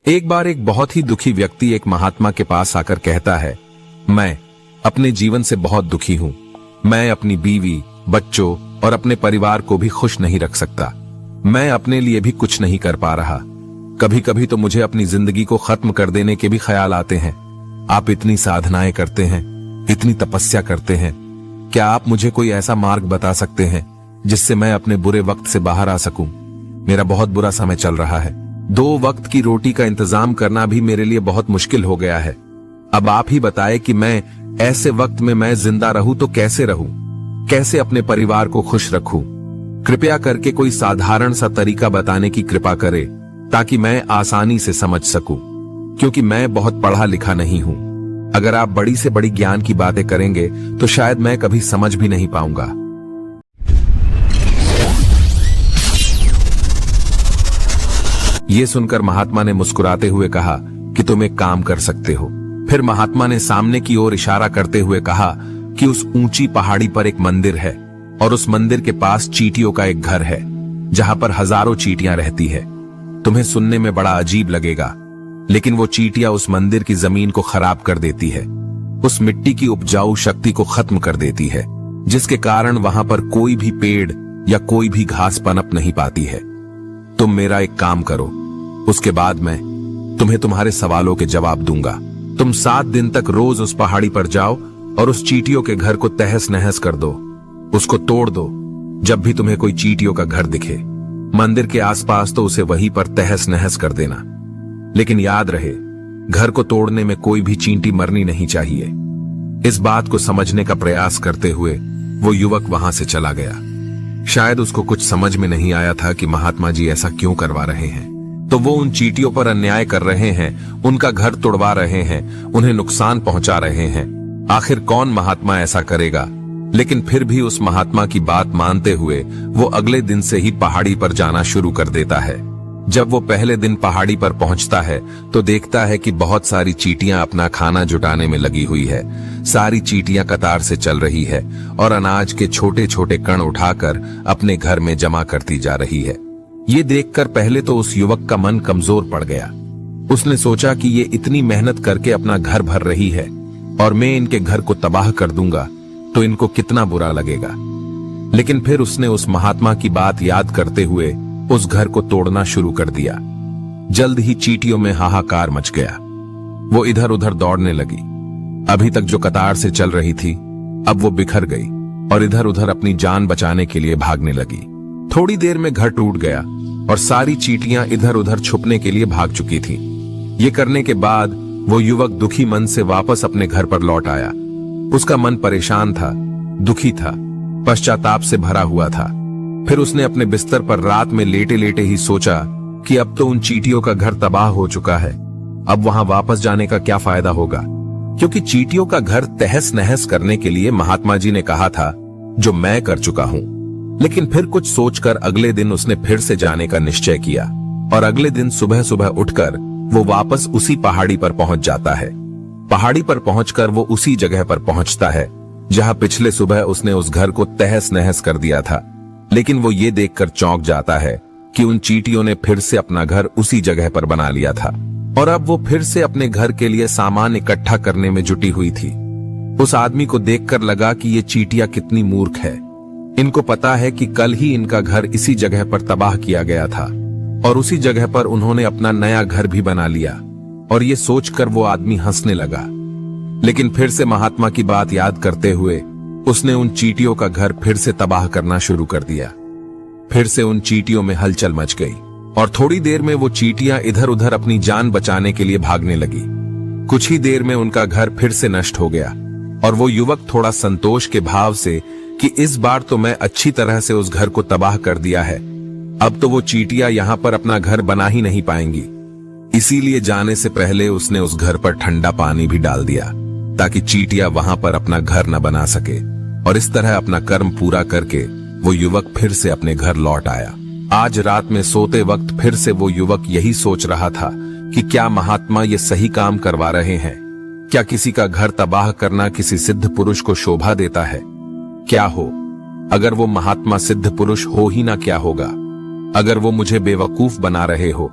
एक बार एक बहुत ही दुखी व्यक्ति एक महात्मा के पास आकर कहता है, मैं अपने जीवन से बहुत दुखी हूं। मैं अपनी बीवी, बच्चों और अपने परिवार को भी खुश नहीं रख सकता। मैं अपने लिए भी कुछ नहीं कर पा रहा। कभी कभी तो मुझे अपनी जिंदगी को खत्म कर देने के भी ख्याल आते हैं। आप इतनी साधनाएं करते हैं, इतनी तपस्या करते हैं, क्या आप मुझे कोई ऐसा मार्ग बता सकते हैं जिससे मैं अपने बुरे वक्त से बाहर आ सकूं? मेरा बहुत बुरा समय चल रहा है। 2 वक्त की रोटी का इंतजाम करना भी मेरे लिए बहुत मुश्किल हो गया है। अब आप ही बताएं कि मैं ऐसे वक्त में मैं जिंदा रहूं तो कैसे रहूं? कैसे अपने परिवार को खुश रखूं? कृपया करके कोई साधारण सा तरीका बताने की कृपा करें ताकि मैं आसानी से समझ सकूं, क्योंकि मैं बहुत पढ़ा लिखा नहीं हूं। अगर आप बड़ी से बड़ी ज्ञान की बातें करेंगे तो शायद मैं कभी समझ भी नहीं पाऊंगा। ये सुनकर महात्मा ने मुस्कुराते हुए कहा कि तुम एक काम कर सकते हो। फिर महात्मा ने सामने की ओर इशारा करते हुए कहा कि उस ऊंची पहाड़ी पर एक मंदिर है और उस मंदिर के पास चींटियों का एक घर है जहां पर हजारों चींटियां रहती है। तुम्हें सुनने में बड़ा अजीब लगेगा, लेकिन वो चींटियां उस मंदिर की जमीन को खराब कर देती है, उस मिट्टी की उपजाऊ शक्ति को खत्म कर देती है, जिसके कारण वहां पर कोई भी पेड़ या कोई भी घास पनप नहीं पाती है। तुम मेरा एक काम करो, उसके बाद मैं तुम्हें तुम्हारे सवालों के जवाब दूंगा। तुम 7 दिन तक रोज उस पहाड़ी पर जाओ और उस चींटियों के घर को तहस नहस कर दो, उसको तोड़ दो। जब भी तुम्हें कोई चींटियों का घर दिखे मंदिर के आसपास तो उसे वहीं पर तहस नहस कर देना। लेकिन याद रहे, घर को तोड़ने में कोई भी चींटी मरनी नहीं चाहिए। इस बात को समझने का प्रयास करते हुए वो युवक वहां से चला गया। शायद उसको कुछ समझ में नहीं आया था कि महात्मा जी ऐसा क्यों करवा रहे हैं। तो वो उन चींटियों पर अन्याय कर रहे हैं, उनका घर तोड़वा रहे हैं, उन्हें नुकसान पहुंचा रहे हैं। आखिर कौन महात्मा ऐसा करेगा? लेकिन फिर भी उस महात्मा की बात मानते हुए वो अगले दिन से ही पहाड़ी पर जाना शुरू कर देता है। जब वो पहले दिन पहाड़ी पर पहुंचता है तो देखता है कि बहुत सारी चींटियां अपना खाना जुटाने में लगी हुई है। सारी चींटियां कतार से चल रही है और अनाज के छोटे छोटे कण उठाकर अपने घर में जमा करती जा रही है। ये देखकर पहले तो उस युवक का मन कमजोर पड़ गया। उसने सोचा कि ये इतनी मेहनत करके अपना घर भर रही है और मैं इनके घर को तबाह कर दूंगा तो इनको कितना बुरा लगेगा। लेकिन फिर उसने उस महात्मा की बात याद करते हुए उस घर को तोड़ना शुरू कर दिया। जल्द ही चींटियों में हाहाकार मच गया। वो इधर उधर दौड़ने लगी। अभी तक जो कतार से चल रही थी अब वो बिखर गई और इधर उधर अपनी जान बचाने के लिए भागने लगी। थोड़ी देर में घर टूट गया और सारी चींटियां इधर उधर छुपने के लिए भाग चुकी थीं। ये करने के बाद वो युवक दुखी मन से वापस अपने घर पर लौट आया। उसका मन परेशान था, दुखी था, पश्चाताप से भरा हुआ था। फिर उसने अपने बिस्तर पर रात में लेटे लेटे ही सोचा कि अब तो उन चींटियों का घर तबाह हो चुका है, अब वहां वापस जाने का क्या फायदा होगा, क्योंकि चींटियों का घर तहस नहस करने के लिए महात्मा जी ने कहा था, जो मैं कर चुका हूं। लेकिन फिर कुछ सोचकर अगले दिन उसने फिर से जाने का निश्चय किया और अगले दिन सुबह सुबह उठकर वो वापस उसी पहाड़ी पर पहुंच जाता है। पहाड़ी पर पहुंचकर वो उसी जगह पर पहुंचता है जहां पिछले सुबह उसने उस घर को तहस नहस कर दिया था। लेकिन वो ये देखकर चौंक जाता है कि उन चींटियों ने फिर से अपना घर उसी जगह पर बना लिया था और अब वो फिर से अपने घर के लिए सामान इकट्ठा करने में जुटी हुई थी। उस आदमी को देखकर लगा कि ये चींटियां कितनी मूर्ख है। इनको पता है कि कल ही इनका घर इसी जगह पर तबाह किया गया था और उसी जगह पर उन्होंने अपना नया घर भी बना लिया। और ये सोचकर वो आदमी हंसने लगा। लेकिन फिर से महात्मा की बात याद करते हुए उसने उन चींटियों का घर फिर से तबाह करना शुरू कर दिया। फिर से उन चींटियों में हलचल मच गई और थोड़ी देर में वो चींटियां इधर उधर अपनी जान बचाने के लिए भागने लगी। कुछ ही देर में उनका घर फिर से नष्ट हो गया और वो युवक थोड़ा संतोष के भाव से कि इस बार तो मैं अच्छी तरह से उस घर को तबाह कर दिया है, अब तो वो चींटियां यहां पर अपना घर बना ही नहीं पाएंगी। इसीलिए जाने से पहले उसने उस घर पर ठंडा पानी भी डाल दिया ताकि चींटियां वहां पर अपना घर न बना सके। और इस तरह अपना कर्म पूरा करके वो युवक फिर से अपने घर लौट आया। आज रात में सोते वक्त फिर से वो युवक यही सोच रहा था कि क्या महात्मा ये सही काम करवा रहे हैं? क्या किसी का घर तबाह करना किसी सिद्ध पुरुष को शोभा देता है? क्या हो अगर वो महात्मा सिद्ध पुरुष हो ही ना, क्या होगा अगर वो मुझे बेवकूफ बना रहे हो?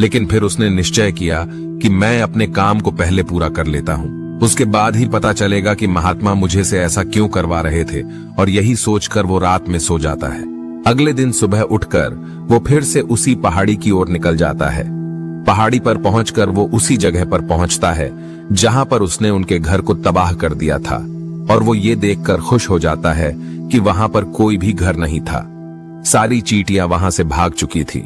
लेकिन फिर उसने निश्चय किया कि मैं अपने काम को पहले पूरा कर लेता हूँ, उसके बाद ही पता चलेगा कि महात्मा मुझे से ऐसा क्यों करवा रहे थे। और यही सोचकर वो रात में सो जाता है। अगले दिन सुबह उठकर वो फिर से उसी पहाड़ी की ओर निकल जाता है। पहाड़ी पर पहुंचकर वो उसी जगह पर पहुंचता है जहां पर उसने उनके घर को तबाह कर दिया था, और वो ये देखकर खुश हो जाता है कि वहां पर कोई भी घर नहीं था। सारी चींटियां वहां से भाग चुकी थी।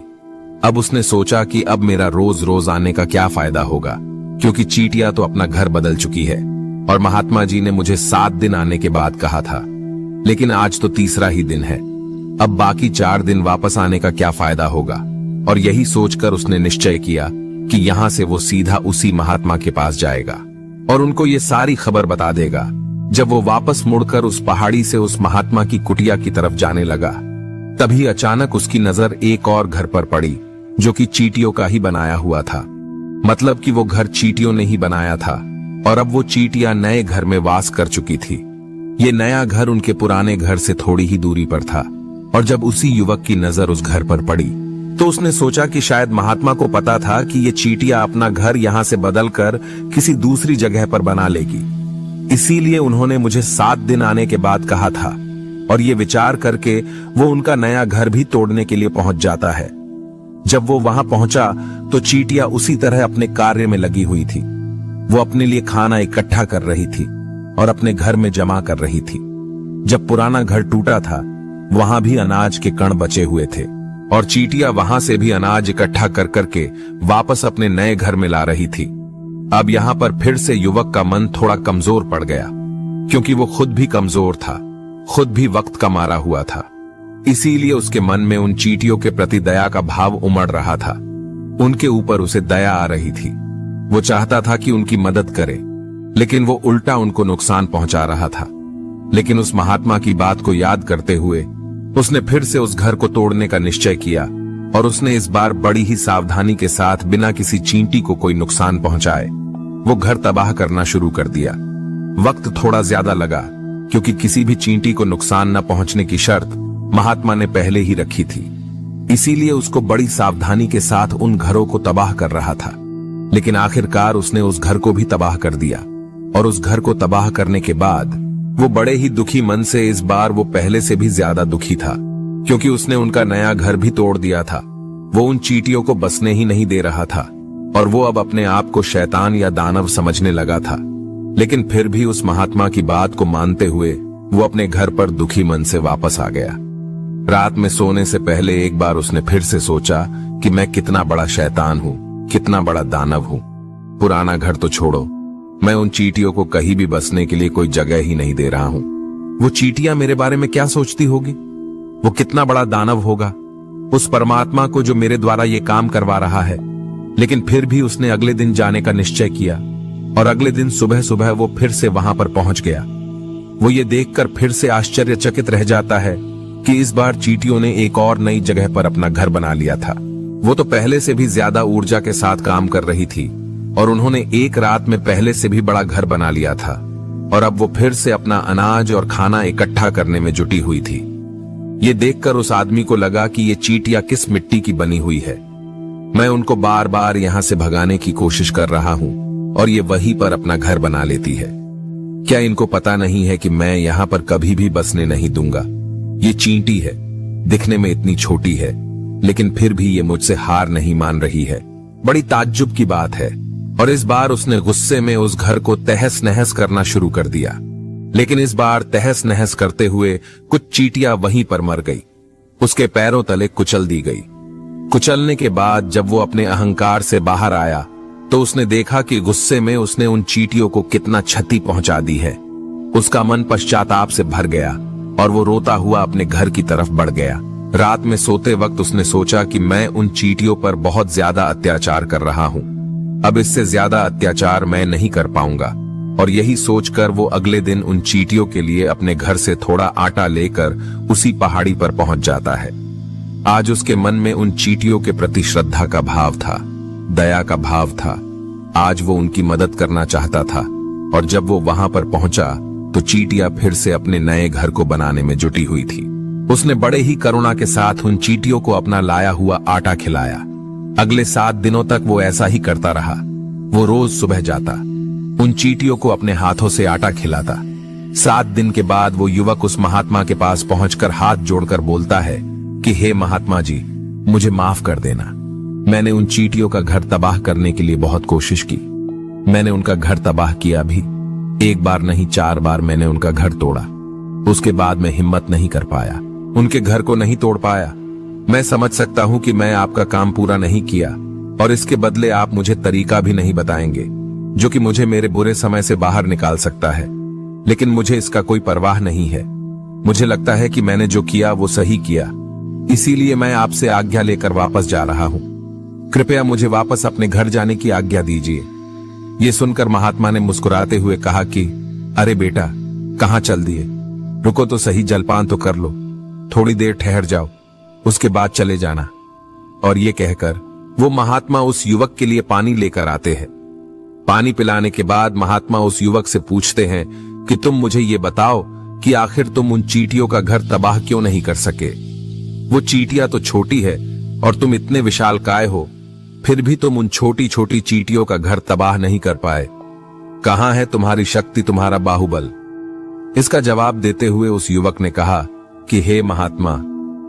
अब उसने सोचा कि अब मेरा रोज रोज आने का क्या फायदा होगा, क्योंकि चींटियां तो अपना घर बदल चुकी है और महात्मा जी ने मुझे 7 दिन आने के बाद कहा था, लेकिन आज तो तीसरा ही दिन है। अब बाकी 4 दिन वापस आने का क्या फायदा होगा। और यही सोचकर उसने निश्चय किया कि यहां से वो सीधा उसी महात्मा के पास जाएगा और उनको ये सारी खबर बता देगा। जब वो वापस मुड़कर उस पहाड़ी से उस महात्मा की कुटिया की तरफ जाने लगा, तभी अचानक उसकी नजर एक और घर पर पड़ी जो कि चींटियों का ही बनाया हुआ था। मतलब कि वो घर चींटियों ने ही बनाया था और अब वो चींटियां नए घर में वास कर चुकी थी। ये नया घर उनके पुराने घर से थोड़ी ही दूरी पर था। और जब उसी युवक की नजर उस घर पर पड़ी तो उसने सोचा कि शायद महात्मा को पता था कि ये चींटियां अपना घर यहां से बदलकर किसी दूसरी जगह पर बना लेगी, इसीलिए उन्होंने मुझे 7 दिन आने के बाद कहा था। और ये विचार करके वो उनका नया घर भी तोड़ने के लिए पहुंच जाता है। जब वो वहां पहुंचा तो चींटियां उसी तरह अपने कार्य में लगी हुई थी। वो अपने लिए खाना इकट्ठा कर रही थी और अपने घर में जमा कर रही थी। जब पुराना घर टूटा था, वहां भी अनाज के कण बचे हुए थे और चींटियां वहां से भी अनाज इकट्ठा कर करके वापस अपने नए घर में ला रही थी। अब यहां पर फिर से युवक का मन थोड़ा कमजोर पड़ गया, क्योंकि वो खुद भी कमजोर था, खुद भी वक्त का मारा हुआ था। इसीलिए उसके मन में उन चींटियों के प्रति दया का भाव उमड़ रहा था। उनके ऊपर उसे दया आ रही थी। वो चाहता था कि उनकी मदद करे, लेकिन वो उल्टा उनको नुकसान पहुंचा रहा था। लेकिन उस महात्मा की बात को याद करते हुए उसने फिर से उस घर को तोड़ने का निश्चय किया और उसने इस बार बड़ी ही सावधानी के साथ बिना किसी चींटी को कोई नुकसान पहुंचाए वो घर तबाह करना शुरू कर दिया। वक्त थोड़ा ज्यादा लगा, क्योंकि किसी भी चींटी को नुकसान न पहुंचने की शर्त महात्मा ने पहले ही रखी थी। इसीलिए उसको बड़ी सावधानी के साथ उन घरों को तबाह कर रहा था। लेकिन आखिरकार उसने उस घर को भी तबाह कर दिया। और उस घर को तबाह करने के बाद वो बड़े ही दुखी मन से, इस बार वो पहले से भी ज्यादा दुखी था, क्योंकि उसने उनका नया घर भी तोड़ दिया था। वो उन चींटियों को बसने ही नहीं दे रहा था और वो अब अपने आप को शैतान या दानव समझने लगा था। लेकिन फिर भी उस महात्मा की बात को मानते हुए वो अपने घर पर दुखी मन से वापस आ गया। रात में सोने से पहले एक बार उसने फिर से सोचा कि मैं कितना बड़ा शैतान हूं, कितना बड़ा दानव हूं। पुराना घर तो छोड़ो, मैं उन चींटियों को कहीं भी बसने के लिए कोई जगह ही नहीं दे रहा हूं। वो चींटियां मेरे बारे में क्या सोचती होगी? वो कितना बड़ा दानव होगा उस परमात्मा को जो मेरे द्वारा ये काम करवा रहा है। लेकिन फिर भी उसने अगले दिन जाने का निश्चय किया और अगले दिन सुबह सुबह वो फिर से वहां पर पहुंच गया। वो ये देखकर फिर से आश्चर्यचकित रह जाता है कि इस बार चींटियों ने एक और नई जगह पर अपना घर बना लिया था। वो तो पहले से भी ज्यादा ऊर्जा के साथ काम कर रही थी और उन्होंने एक रात में पहले से भी बड़ा घर बना लिया था और अब वो फिर से अपना अनाज और खाना इकट्ठा करने में जुटी हुई थी। ये देखकर उस आदमी को लगा कि ये चींटियां किस मिट्टी की बनी हुई है। मैं उनको बार बार यहां से भगाने की कोशिश कर रहा हूं और ये वहीं पर अपना घर बना लेती है। क्या इनको पता नहीं है कि मैं यहां पर कभी भी बसने नहीं दूंगा? ये चींटी है, दिखने में इतनी छोटी है, लेकिन फिर भी ये मुझसे हार नहीं मान रही है। बड़ी ताज्जुब की बात है। और इस बार उसने गुस्से में उस घर को तहस नहस करना शुरू कर दिया। लेकिन इस बार तहस नहस करते हुए कुछ चींटियां वहीं पर मर गई, उसके पैरों तले कुचल दी गई। कुचलने के बाद जब वो अपने अहंकार से बाहर आया तो उसने देखा कि गुस्से में उसने उन चींटियों को कितना क्षति पहुंचा दी है। उसका मन पश्चाताप से भर गया और वो रोता हुआ अपने घर की तरफ बढ़ गया। रात में सोते वक्त उसने सोचा कि मैं उन चींटियों पर बहुत ज्यादा अत्याचार कर रहा हूं, अब इससे ज्यादा अत्याचार मैं नहीं कर पाऊंगा। और यही सोचकर वो अगले दिन उन चींटियों के लिए अपने घर से थोड़ा आटा लेकर उसी पहाड़ी पर पहुंच जाता है। आज उसके मन में उन चींटियों के प्रति श्रद्धा का भाव था, दया का भाव था। आज वो उनकी मदद करना चाहता था। और जब वो वहां पर पहुंचा तो चींटियां फिर से अपने नए घर को बनाने में जुटी हुई थी। उसने बड़े ही करुणा के साथ उन चींटियों को अपना लाया हुआ आटा खिलाया। अगले 7 दिनों तक वो ऐसा ही करता रहा। वो रोज सुबह जाता, उन चींटियों को अपने हाथों से आटा खिलाता। 7 दिन के बाद वो युवक उस महात्मा के पास पहुंचकर हाथ जोड़कर बोलता है कि हे महात्मा जी, मुझे माफ कर देना। मैंने उन चींटियों का घर तबाह करने के लिए बहुत कोशिश की। मैंने उनका घर तबाह किया भी, 1 बार नहीं 4 बार मैंने उनका घर तोड़ा। उसके बाद मैं हिम्मत नहीं कर पाया, उनके घर को नहीं तोड़ पाया। मैं समझ सकता हूं कि मैं आपका काम पूरा नहीं किया और इसके बदले आप मुझे तरीका भी नहीं बताएंगे जो कि मुझे मेरे बुरे समय से बाहर निकाल सकता है, लेकिन मुझे इसका कोई परवाह नहीं है। मुझे लगता है कि मैंने जो किया वो सही किया, इसीलिए मैं आपसे आज्ञा लेकर वापस जा रहा हूं। कृपया मुझे वापस अपने घर जाने की आज्ञा दीजिए। ये सुनकर महात्मा ने मुस्कुराते हुए कहा कि अरे बेटा, कहां चल दिए? रुको तो सही, जलपान तो कर लो, थोड़ी देर ठहर जाओ, उसके बाद चले जाना। और ये कहकर वो महात्मा उस युवक के लिए पानी लेकर आते हैं। पानी पिलाने के बाद महात्मा उस युवक से पूछते हैं कि तुम मुझे ये बताओ कि आखिर तुम उन चींटियों का घर तबाह क्यों नहीं कर सके? वो चींटियां तो छोटी है और तुम इतने विशालकाय हो, फिर भी तुम उन छोटी छोटी चींटियों का घर तबाह नहीं कर पाए। कहां है तुम्हारी शक्ति, तुम्हारा बाहुबल? इसका जवाब देते हुए उस युवक ने कहा कि हे महात्मा,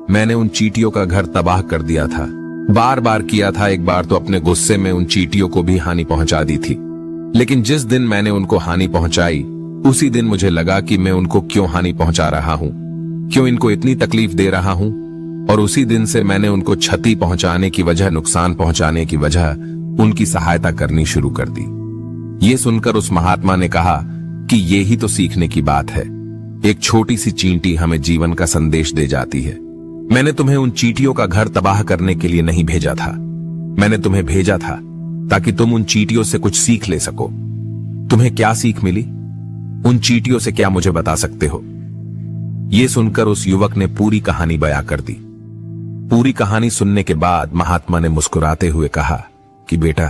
मैंने उन चींटियों का घर तबाह कर दिया था, बार बार किया था। एक बार तो अपने गुस्से में उन चींटियों को भी हानि पहुंचा दी थी, लेकिन जिस दिन मैंने उनको हानि पहुंचाई उसी दिन मुझे लगा कि मैं उनको क्यों हानि पहुंचा रहा हूं, क्यों इनको इतनी तकलीफ दे रहा हूं, और उसी दिन से मैंने उनको क्षति पहुंचाने की वजह, नुकसान पहुंचाने की वजह उनकी सहायता करनी शुरू कर दी। ये सुनकर उस महात्मा ने कहा कि ये ही तो सीखने की बात है। एक छोटी सी चींटी हमें जीवन का संदेश दे जाती है। मैंने तुम्हें उन चींटियों का घर तबाह करने के लिए नहीं भेजा था, मैंने तुम्हें भेजा था ताकि तुम उन चींटियों से कुछ सीख ले सको। तुम्हें क्या सीख मिली? उन चींटियों से क्या मुझे बता सकते हो? यह सुनकर उस युवक ने पूरी कहानी बयां कर दी। पूरी कहानी सुनने के बाद महात्मा ने मुस्कुराते हुए कहा कि बेटा,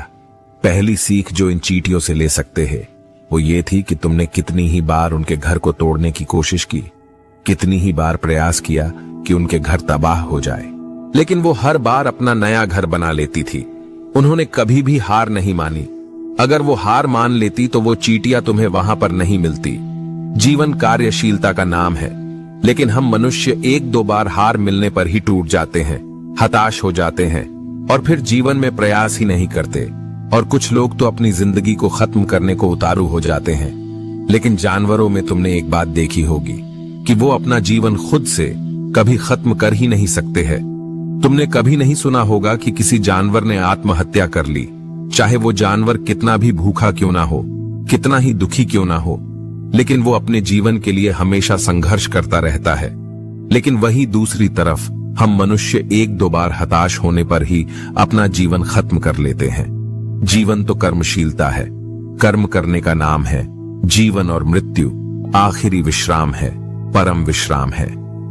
पहली सीख जो इन चींटियों से ले सकते हैं वो ये थी कि तुमने कितनी ही बार उनके घर को तोड़ने की कोशिश की, कितनी ही बार प्रयास किया कि उनके घर तबाह हो जाए, लेकिन वो हर बार अपना नया घर बना लेती थी। उन्होंने कभी भी हार नहीं मानी। अगर वो हार मान लेती तो वो चींटियां तुम्हें वहां पर नहीं मिलती। जीवन कार्यशीलता का नाम है, लेकिन हम मनुष्य 1-2 बार हार मिलने पर ही टूट जाते हैं, हताश हो जाते हैं और फिर जीवन में प्रयास ही नहीं करते। और कुछ लोग तो अपनी जिंदगी को खत्म करने को उतारू हो जाते हैं। लेकिन जानवरों में तुमने एक बात देखी होगी कि वो अपना जीवन खुद से कभी खत्म कर ही नहीं सकते हैं। तुमने कभी नहीं सुना होगा कि किसी जानवर ने आत्महत्या कर ली, चाहे वो जानवर कितना भी भूखा क्यों ना हो, कितना ही दुखी क्यों ना हो, लेकिन वो अपने जीवन के लिए हमेशा संघर्ष करता रहता है। लेकिन वही दूसरी तरफ हम मनुष्य 1-2 बार हताश होने पर ही अपना जीवन खत्म कर लेते हैं। जीवन तो कर्मशीलता है, कर्म करने का नाम है। जीवन और मृत्यु आखिरी विश्राम है, परम विश्राम है।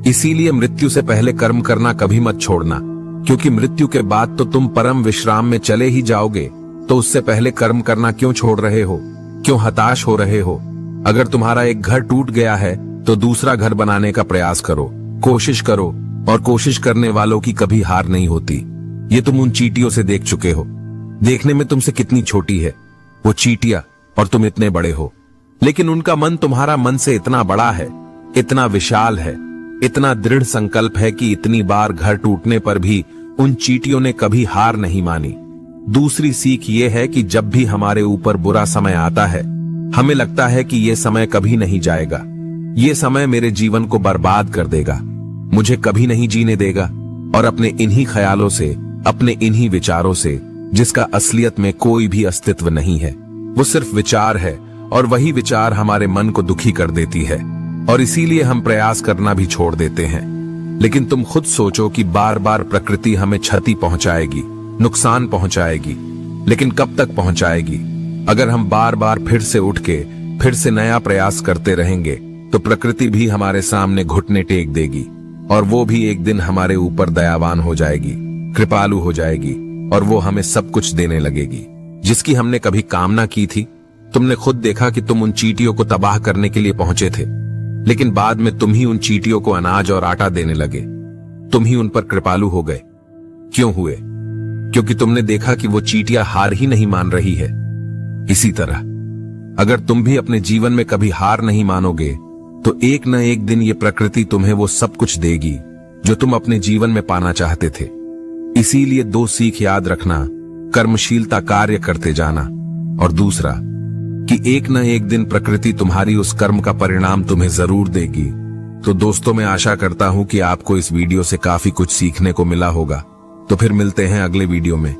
इसीलिए मृत्यु से पहले कर्म करना कभी मत छोड़ना, क्योंकि मृत्यु के बाद तो तुम परम विश्राम में चले ही जाओगे। तो उससे पहले कर्म करना क्यों छोड़ रहे हो? क्यों हताश हो रहे हो? अगर तुम्हारा एक घर टूट गया है तो दूसरा घर बनाने का प्रयास करो, कोशिश करो, और कोशिश करने वालों की कभी हार नहीं होती। ये तुम उन चींटियों से देख चुके हो। देखने में तुमसे कितनी छोटी है वो चींटियां और तुम इतने बड़े हो, लेकिन उनका मन तुम्हारा मन से इतना बड़ा है, इतना विशाल है, इतना दृढ़ संकल्प है कि इतनी बार घर टूटने पर भी उन चींटियों ने कभी हार नहीं मानी। दूसरी सीख ये है कि जब भी हमारे ऊपर बुरा समय आता है, हमें लगता है कि ये समय कभी नहीं जाएगा, ये समय मेरे जीवन को बर्बाद कर देगा, मुझे कभी नहीं जीने देगा। और अपने इन्हीं ख्यालों से, अपने इन्हीं विचारों से, जिसका असलियत में कोई भी अस्तित्व नहीं है, वो सिर्फ विचार है, और वही विचार हमारे मन को दुखी कर देती है, और इसीलिए हम प्रयास करना भी छोड़ देते हैं। लेकिन तुम खुद सोचो कि बार बार प्रकृति हमें क्षति पहुंचाएगी, नुकसान पहुंचाएगी, लेकिन कब तक पहुंचाएगी? अगर हम बार बार फिर से उठ के फिर से नया प्रयास करते रहेंगे तो प्रकृति भी हमारे सामने घुटने टेक देगी, और वो भी एक दिन हमारे ऊपर दयावान हो जाएगी, कृपालु हो जाएगी, और वो हमें सब कुछ देने लगेगी जिसकी हमने कभी कामना की थी। तुमने खुद देखा कि तुम उन चींटियों को तबाह करने के लिए पहुंचे थे, लेकिन बाद में तुम ही उन चींटियों को अनाज और आटा देने लगे, तुम ही उन पर कृपालु हो गए। क्यों हुए? क्योंकि तुमने देखा कि वो चींटियां हार ही नहीं मान रही है। इसी तरह अगर तुम भी अपने जीवन में कभी हार नहीं मानोगे तो एक न एक दिन ये प्रकृति तुम्हें वो सब कुछ देगी जो तुम अपने जीवन में पाना चाहते थे। इसीलिए 2 सीख याद रखना, कर्मशीलता कार्य करते जाना, और दूसरा कि एक न एक दिन प्रकृति तुम्हारी उस कर्म का परिणाम तुम्हें जरूर देगी। तो दोस्तों, मैं आशा करता हूं कि आपको इस वीडियो से काफी कुछ सीखने को मिला होगा। तो फिर मिलते हैं अगले वीडियो में।